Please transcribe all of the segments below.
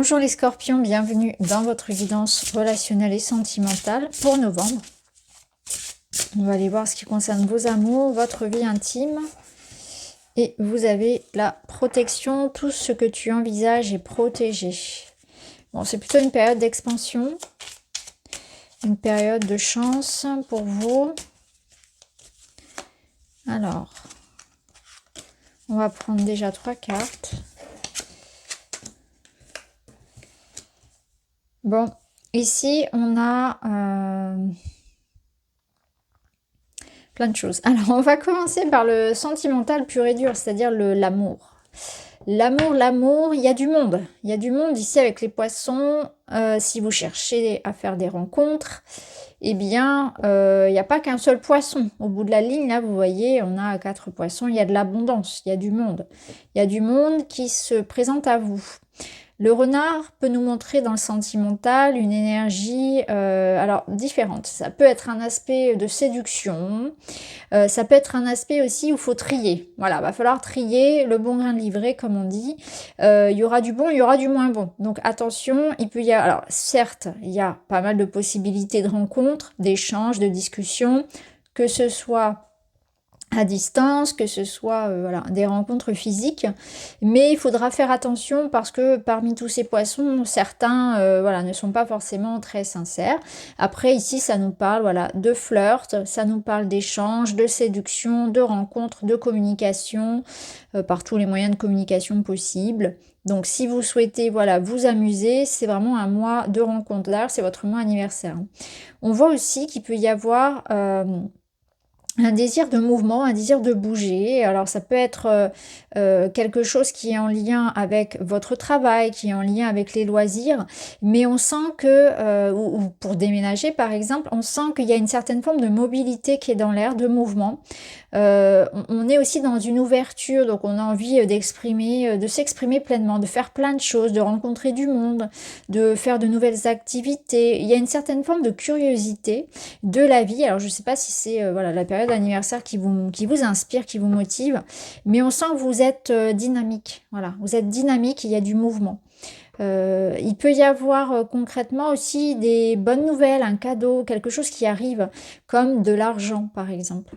Bonjour les scorpions, bienvenue dans votre guidance relationnelle et sentimentale pour novembre. On va aller voir ce qui concerne vos amours, votre vie intime. Et vous avez la protection, tout ce que tu envisages est protégé. Bon, c'est plutôt une période d'expansion, une période de chance pour vous. Alors, on va prendre déjà 3 cartes. Bon, ici, on a plein de choses. Alors, on va commencer par le sentimental pur et dur, c'est-à-dire l'amour. L'amour, il y a du monde. Il y a du monde ici avec les poissons. Si vous cherchez à faire des rencontres, eh bien, il n'y a pas qu'un seul poisson. Au bout de la ligne, là, vous voyez, on a 4 poissons. Il y a de l'abondance, il y a du monde. Il y a du monde qui se présente à vous. Le renard peut nous montrer dans le sentimental une énergie alors différente. Ça peut être un aspect de séduction, ça peut être un aspect aussi où il faut trier. Voilà, va falloir trier le bon grain de livret comme on dit. Il y aura du bon, il y aura du moins bon. Donc attention, il peut y avoir... Alors certes, il y a pas mal de possibilités de rencontres, d'échanges, de discussions, que ce soit à distance, que ce soit voilà, des rencontres physiques, mais il faudra faire attention parce que parmi tous ces poissons, certains voilà, ne sont pas forcément très sincères. Après ici ça nous parle voilà, de flirt, ça nous parle d'échanges, de séduction, de rencontres, de communication, par tous les moyens de communication possibles. Donc si vous souhaitez voilà, vous amuser, c'est vraiment un mois de rencontres. D'ailleurs c'est votre mois anniversaire. On voit aussi qu'il peut y avoir... un désir de mouvement, un désir de bouger. Alors ça peut être quelque chose qui est en lien avec votre travail, qui est en lien avec les loisirs, mais on sent que, ou pour déménager par exemple, on sent qu'il y a une certaine forme de mobilité qui est dans l'air, de mouvement. On est aussi dans une ouverture, donc on a envie d'exprimer, de s'exprimer pleinement, de faire plein de choses, de rencontrer du monde, de faire de nouvelles activités. Il y a une certaine forme de curiosité de la vie. Alors je ne sais pas si c'est voilà, la période d'anniversaire qui vous inspire, qui vous motive, mais on sent que vous êtes dynamique. Voilà, vous êtes dynamique, il y a du mouvement. Il peut y avoir concrètement aussi des bonnes nouvelles, un cadeau, quelque chose qui arrive, comme de l'argent par exemple.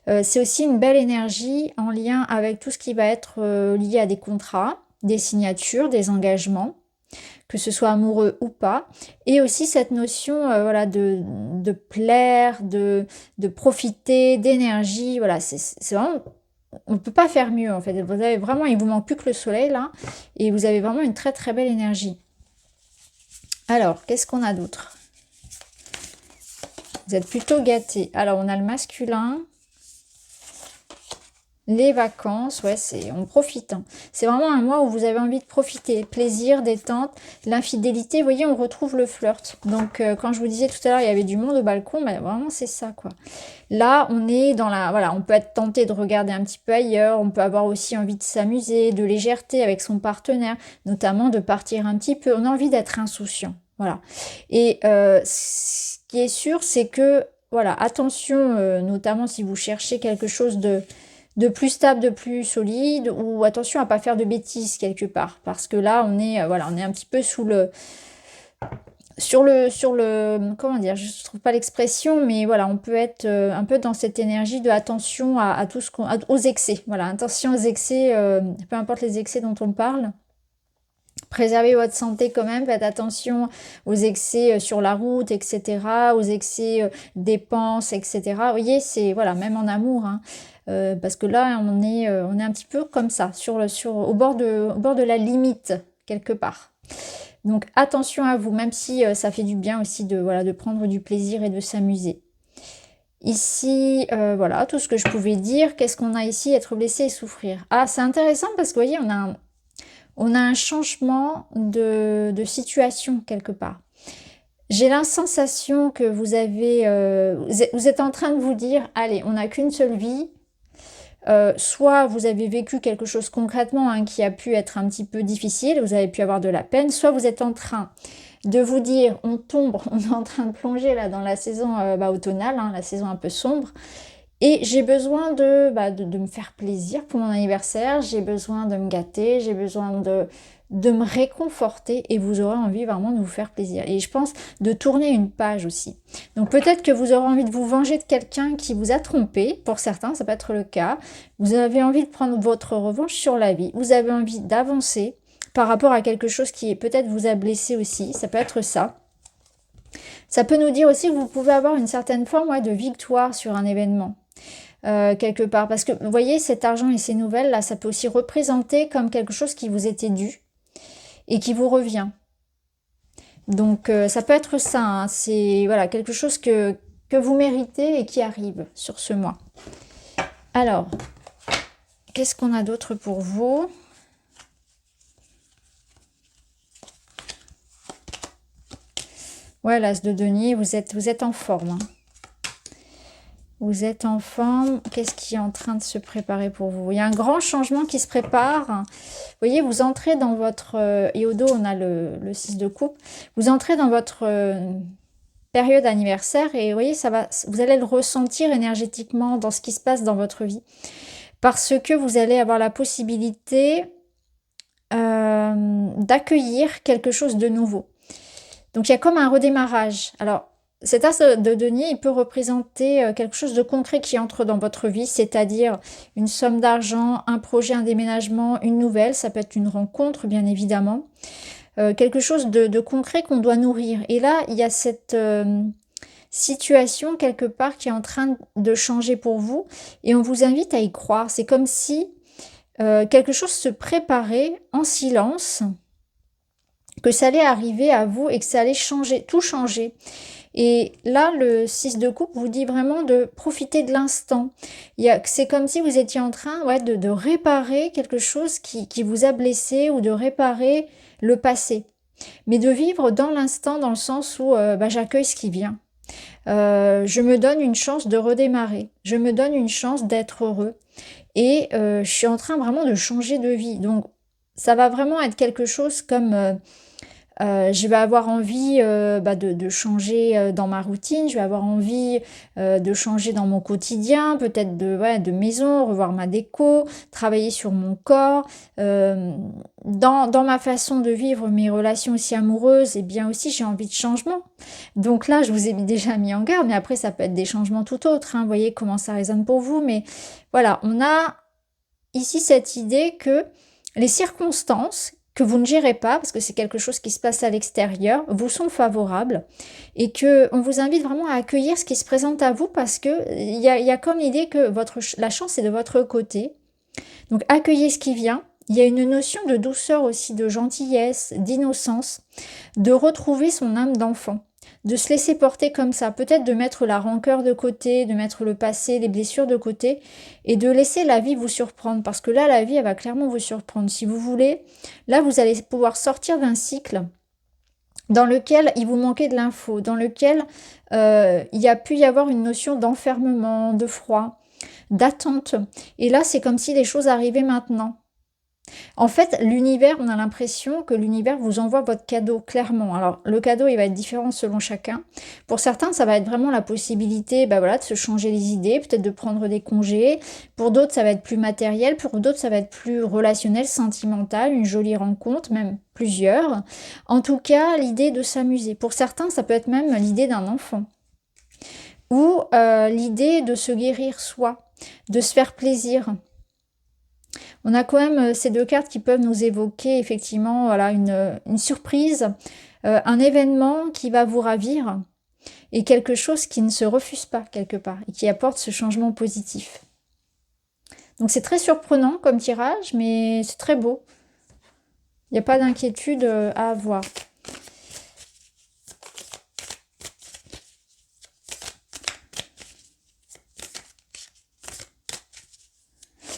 C'est aussi une belle énergie en lien avec tout ce qui va être lié à des contrats, des signatures, des engagements, que ce soit amoureux ou pas, et aussi cette notion voilà, de plaire, de profiter, d'énergie, voilà, c'est vraiment... On ne peut pas faire mieux en fait. Vous avez vraiment, il vous manque plus que le soleil là, et vous avez vraiment une très très belle énergie. Alors, qu'est-ce qu'on a d'autre? Vous êtes plutôt gâtés. Alors, on a le masculin, les vacances, ouais, on profite. Hein. C'est vraiment un mois où vous avez envie de profiter. Plaisir, détente, l'infidélité. Vous voyez, on retrouve le flirt. Donc, quand je vous disais tout à l'heure, il y avait du monde au balcon, ben, vraiment, c'est ça, quoi. Là, on est dans la... Voilà, on peut être tenté de regarder un petit peu ailleurs. On peut avoir aussi envie de s'amuser, de légèreté avec son partenaire, notamment de partir un petit peu. On a envie d'être insouciant. Voilà. Et ce qui est sûr, c'est que, voilà, attention, notamment si vous cherchez quelque chose de plus stable, de plus solide, ou attention à pas faire de bêtises quelque part, parce que là on est voilà, on est un petit peu sur le comment dire, je trouve pas l'expression, mais voilà, on peut être un peu dans cette énergie de attention à tout ce aux excès, voilà, attention aux excès, peu importe les excès dont on parle. Préservez votre santé quand même, faites attention aux excès sur la route, etc., aux excès dépenses, etc. Vous voyez, c'est, voilà, même en amour, hein, parce que là, on est un petit peu comme ça, au bord de la limite, quelque part. Donc, attention à vous, même si ça fait du bien aussi voilà, de prendre du plaisir et de s'amuser. Ici, voilà, tout ce que je pouvais dire. Qu'est-ce qu'on a ici? Être blessé et souffrir. Ah, c'est intéressant parce que, vous voyez, on a un changement de situation quelque part. J'ai la sensation que vous avez... vous êtes en train de vous dire, allez, on n'a qu'une seule vie. Soit vous avez vécu quelque chose concrètement hein, qui a pu être un petit peu difficile, vous avez pu avoir de la peine, soit vous êtes en train de vous dire, on tombe, on est en train de plonger là dans la saison automnale, hein, la saison un peu sombre, Et j'ai besoin de me faire plaisir pour mon anniversaire, j'ai besoin de me gâter, j'ai besoin de me réconforter et vous aurez envie vraiment de vous faire plaisir. Et je pense de tourner une page aussi. Donc peut-être que vous aurez envie de vous venger de quelqu'un qui vous a trompé, pour certains ça peut être le cas. Vous avez envie de prendre votre revanche sur la vie, vous avez envie d'avancer par rapport à quelque chose qui peut-être vous a blessé aussi, ça peut être ça. Ça peut nous dire aussi que vous pouvez avoir une certaine forme de victoire sur un événement. Quelque part. Parce que, vous voyez, cet argent et ces nouvelles, là, ça peut aussi représenter comme quelque chose qui vous était dû et qui vous revient. Donc, ça peut être ça. Hein. C'est voilà, quelque chose que vous méritez et qui arrive sur ce mois. Alors, qu'est-ce qu'on a d'autre pour vous? Ouais, l'as de denier, vous êtes en forme. Hein. Vous êtes en forme. Qu'est-ce qui est en train de se préparer pour vous? Il y a un grand changement qui se prépare. Vous voyez, vous entrez dans votre... et au dos, on a le 6 de coupe. Vous entrez dans votre période anniversaire et vous voyez, vous allez le ressentir énergétiquement dans ce qui se passe dans votre vie. Parce que vous allez avoir la possibilité d'accueillir quelque chose de nouveau. Donc, il y a comme un redémarrage. Alors, cet as de denier, il peut représenter quelque chose de concret qui entre dans votre vie, c'est-à-dire une somme d'argent, un projet, un déménagement, une nouvelle, ça peut être une rencontre bien évidemment, quelque chose de concret qu'on doit nourrir. Et là, il y a cette situation quelque part qui est en train de changer pour vous et on vous invite à y croire. C'est comme si quelque chose se préparait en silence, que ça allait arriver à vous et que ça allait changer, tout changer. Et là, le 6 de coupe vous dit vraiment de profiter de l'instant. C'est comme si vous étiez en train de réparer quelque chose qui vous a blessé ou de réparer le passé. Mais de vivre dans l'instant, dans le sens où j'accueille ce qui vient. Je me donne une chance de redémarrer. Je me donne une chance d'être heureux. Et je suis en train vraiment de changer de vie. Donc, ça va vraiment être quelque chose comme... je vais avoir envie de changer dans ma routine, je vais avoir envie de changer dans mon quotidien, peut-être de maison, revoir ma déco, travailler sur mon corps, dans ma façon de vivre mes relations aussi amoureuses, et bien aussi j'ai envie de changement. Donc là, je vous ai déjà mis en garde, mais après ça peut être des changements tout autres, hein, vous voyez comment ça résonne pour vous, mais voilà, on a ici cette idée que les circonstances que vous ne gérez pas, parce que c'est quelque chose qui se passe à l'extérieur, vous sont favorables et qu'on vous invite vraiment à accueillir ce qui se présente à vous parce que il y a comme l'idée que la chance est de votre côté. Donc accueillez ce qui vient. Il y a une notion de douceur aussi, de gentillesse, d'innocence, de retrouver son âme d'enfant, de se laisser porter comme ça, peut-être de mettre la rancœur de côté, de mettre le passé, les blessures de côté et de laisser la vie vous surprendre parce que là, la vie, elle va clairement vous surprendre. Si vous voulez, là, vous allez pouvoir sortir d'un cycle dans lequel il vous manquait de l'info, dans lequel il y a pu y avoir une notion d'enfermement, de froid, d'attente. Et là, c'est comme si les choses arrivaient maintenant. En fait, l'univers, on a l'impression que l'univers vous envoie votre cadeau, clairement. Alors, le cadeau, il va être différent selon chacun. Pour certains, ça va être vraiment la possibilité de se changer les idées, peut-être de prendre des congés. Pour d'autres, ça va être plus matériel. Pour d'autres, ça va être plus relationnel, sentimental, une jolie rencontre, même plusieurs. En tout cas, l'idée de s'amuser. Pour certains, ça peut être même l'idée d'un enfant. Ou l'idée de se guérir soi, de se faire plaisir. On a quand même ces deux cartes qui peuvent nous évoquer effectivement voilà, une surprise, un événement qui va vous ravir et quelque chose qui ne se refuse pas quelque part et qui apporte ce changement positif. Donc c'est très surprenant comme tirage, mais c'est très beau. Il n'y a pas d'inquiétude à avoir.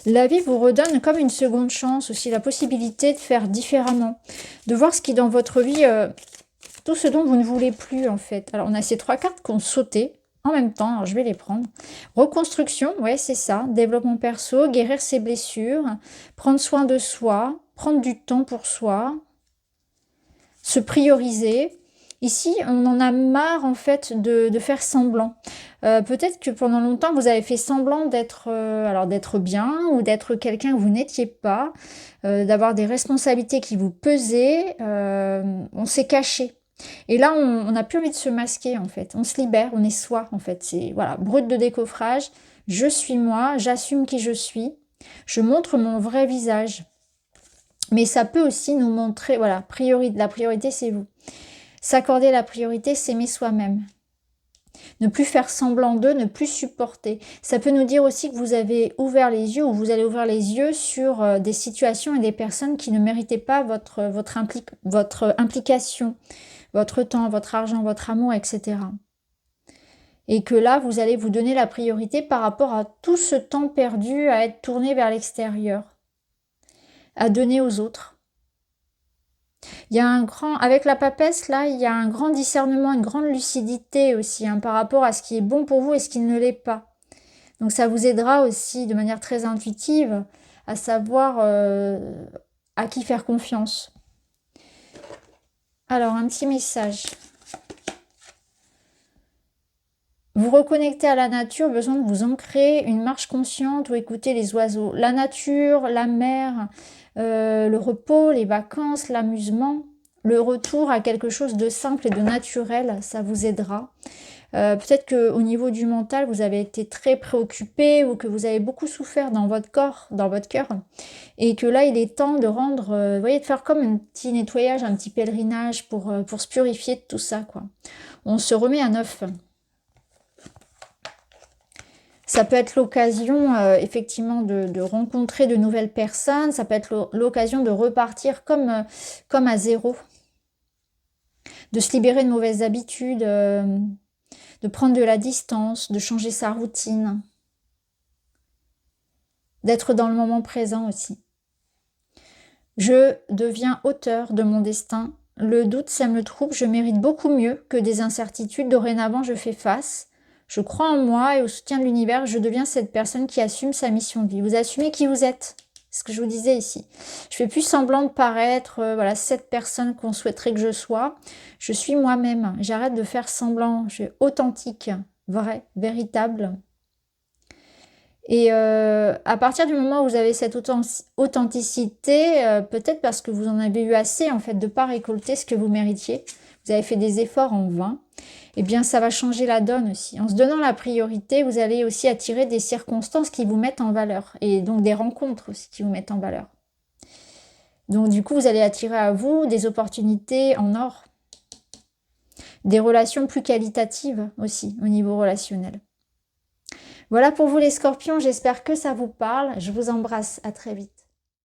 La vie vous redonne comme une seconde chance aussi, la possibilité de faire différemment, de voir ce qui dans votre vie, tout ce dont vous ne voulez plus en fait. Alors on a ces trois cartes qui ont sauté en même temps, alors je vais les prendre. Reconstruction, ouais c'est ça, développement perso, guérir ses blessures, prendre soin de soi, prendre du temps pour soi, se prioriser, Ici, on en a marre en fait de faire semblant. Peut-être que pendant longtemps, vous avez fait semblant d'être alors d'être bien ou d'être quelqu'un que vous n'étiez pas, d'avoir des responsabilités qui vous pesaient. On s'est caché. Et là, on n'a plus envie de se masquer en fait. On se libère, on est soi en fait. C'est voilà, brut de décoffrage. Je suis moi, j'assume qui je suis. Je montre mon vrai visage. Mais ça peut aussi nous montrer, voilà, la priorité c'est vous. S'accorder la priorité, s'aimer soi-même. Ne plus faire semblant d'eux, ne plus supporter. Ça peut nous dire aussi que vous avez ouvert les yeux ou vous allez ouvrir les yeux sur des situations et des personnes qui ne méritaient pas votre implication, votre temps, votre argent, votre amour, etc. Et que là, vous allez vous donner la priorité par rapport à tout ce temps perdu à être tourné vers l'extérieur, à donner aux autres. Il y a avec la papesse, là, il y a un grand discernement, une grande lucidité aussi, hein, par rapport à ce qui est bon pour vous et ce qui ne l'est pas. Donc ça vous aidera aussi de manière très intuitive à savoir à qui faire confiance. Alors, un petit message. Vous reconnectez à la nature, besoin de vous ancrer, une marche consciente ou écouter les oiseaux. La nature, la mer, le repos, les vacances, l'amusement, le retour à quelque chose de simple et de naturel, ça vous aidera. Peut-être qu'au niveau du mental, vous avez été très préoccupé ou que vous avez beaucoup souffert dans votre corps, dans votre cœur. Et que là, il est temps de rendre, vous voyez, de faire comme un petit nettoyage, un petit pèlerinage pour se purifier de tout ça, quoi. On se remet à neuf. Ça peut être l'occasion, effectivement, de rencontrer de nouvelles personnes. Ça peut être l'occasion de repartir comme à zéro. De se libérer de mauvaises habitudes, de prendre de la distance, de changer sa routine. D'être dans le moment présent aussi. Je deviens auteur de mon destin. Le doute sème le trouble. Je mérite beaucoup mieux que des incertitudes. Dorénavant, je fais face. Je crois en moi et au soutien de l'univers. Je deviens cette personne qui assume sa mission de vie. Vous assumez qui vous êtes. C'est ce que je vous disais ici. Je fais plus semblant de paraître, voilà, cette personne qu'on souhaiterait que je sois. Je suis moi-même. J'arrête de faire semblant. Je suis authentique, vrai, véritable. Et à partir du moment où vous avez cette authenticité, peut-être parce que vous en avez eu assez en fait de ne pas récolter ce que vous méritiez, vous avez fait des efforts en vain, eh bien ça va changer la donne aussi. En se donnant la priorité, vous allez aussi attirer des circonstances qui vous mettent en valeur et donc des rencontres aussi qui vous mettent en valeur. Donc du coup, vous allez attirer à vous des opportunités en or, des relations plus qualitatives aussi au niveau relationnel. Voilà pour vous les scorpions, j'espère que ça vous parle. Je vous embrasse, à très vite.